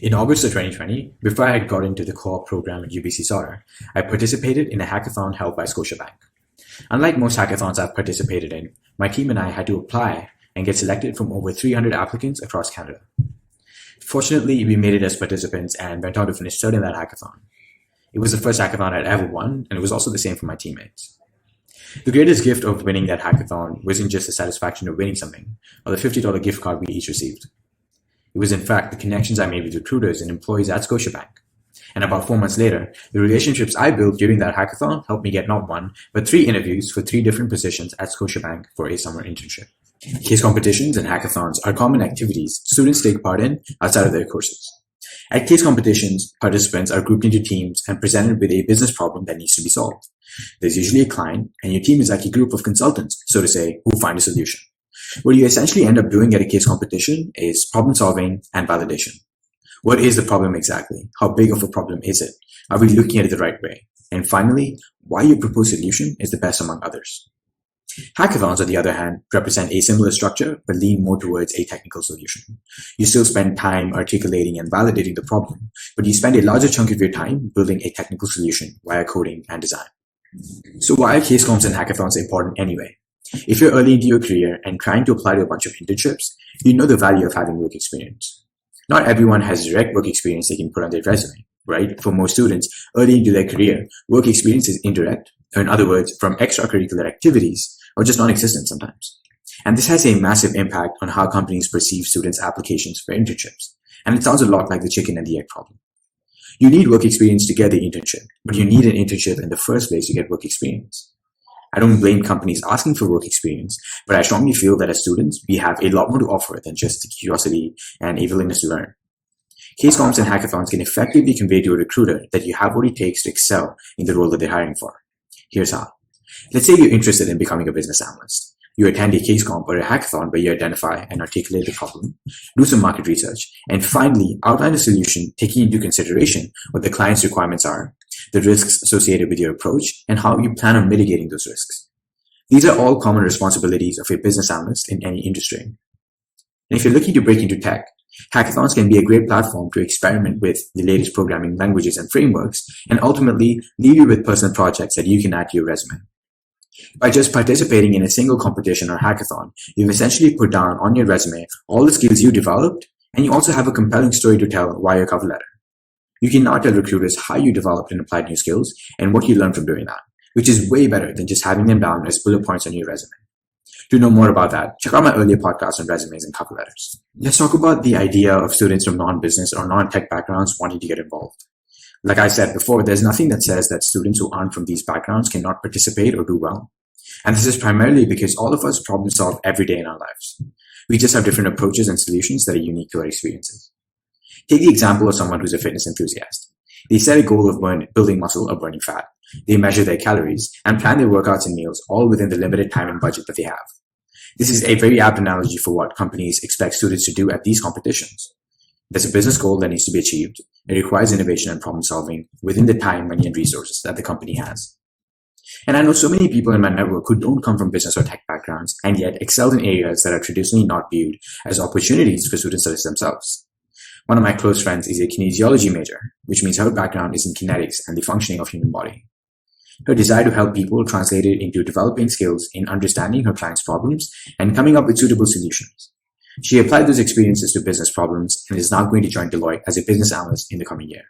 In August of 2020, before I had got into the co-op program at UBC Sauder, I participated in a hackathon held by Scotiabank. Unlike most hackathons I've participated in, my team and I had to apply and get selected from over 300 applicants across Canada. Fortunately, we made it as participants and went on to finish third in that hackathon. It was the first hackathon I'd ever won, and it was also the same for my teammates. The greatest gift of winning that hackathon wasn't just the satisfaction of winning something, or the $50 gift card we each received. It was in fact the connections I made with recruiters and employees at Scotiabank. And about 4 months later, the relationships I built during that hackathon helped me get not one, but 3 interviews for 3 different positions at Scotiabank for a summer internship. Case competitions and hackathons are common activities students take part in outside of their courses. At case competitions, participants are grouped into teams and presented with a business problem that needs to be solved. There's usually a client, and your team is like a group of consultants, so to say, who find a solution. What you essentially end up doing at a case competition is problem solving and validation. What is the problem exactly? How big of a problem is it? Are we looking at it the right way? And finally, why your proposed solution is the best among others. Hackathons, on the other hand, represent a similar structure but lean more towards a technical solution. You still spend time articulating and validating the problem, but you spend a larger chunk of your time building a technical solution via coding and design. So why are case comps and hackathons important anyway? If you're early into your career and trying to apply to a bunch of internships, you know the value of having work experience. Not everyone has direct work experience they can put on their resume, right? For most students, early into their career, work experience is indirect, or in other words, from extracurricular activities, or just non-existent sometimes. And this has a massive impact on how companies perceive students' applications for internships. And it sounds a lot like the chicken and the egg problem. You need work experience to get the internship, but you need an internship in the first place to get work experience. I don't blame companies asking for work experience, but I strongly feel that as students, we have a lot more to offer than just the curiosity and a willingness to learn. Case comps and hackathons can effectively convey to a recruiter that you have what it takes to excel in the role that they're hiring for. Here's how. Let's say you're interested in becoming a business analyst. You attend a case comp or a hackathon where you identify and articulate the problem, do some market research, and finally outline a solution taking into consideration what the client's requirements are, the risks associated with your approach, and how you plan on mitigating those risks. These are all common responsibilities of a business analyst in any industry. And if you're looking to break into tech, hackathons can be a great platform to experiment with the latest programming languages and frameworks, and ultimately leave you with personal projects that you can add to your resume. By just participating in a single competition or hackathon, you've essentially put down on your resume all the skills you developed, and you also have a compelling story to tell via your cover letter. You can now tell recruiters how you developed and applied new skills and what you learned from doing that, which is way better than just having them down as bullet points on your resume. To know more about that, check out my earlier podcast on resumes and cover letters. Let's talk about the idea of students from non-business or non-tech backgrounds wanting to get involved. Like I said before, there's nothing that says that students who aren't from these backgrounds cannot participate or do well. And this is primarily because all of us problem solve every day in our lives. We just have different approaches and solutions that are unique to our experiences. Take the example of someone who's a fitness enthusiast. They set a goal of building muscle or burning fat. They measure their calories and plan their workouts and meals all within the limited time and budget that they have. This is a very apt analogy for what companies expect students to do at these competitions. There's a business goal that needs to be achieved. It requires innovation and problem solving within the time, money, and resources that the company has. And I know so many people in my network who don't come from business or tech backgrounds and yet excel in areas that are traditionally not viewed as opportunities for students such as themselves. One of my close friends is a kinesiology major, which means her background is in kinetics and the functioning of human body. Her desire to help people translated into developing skills in understanding her clients' problems and coming up with suitable solutions. She applied those experiences to business problems and is now going to join Deloitte as a business analyst in the coming year.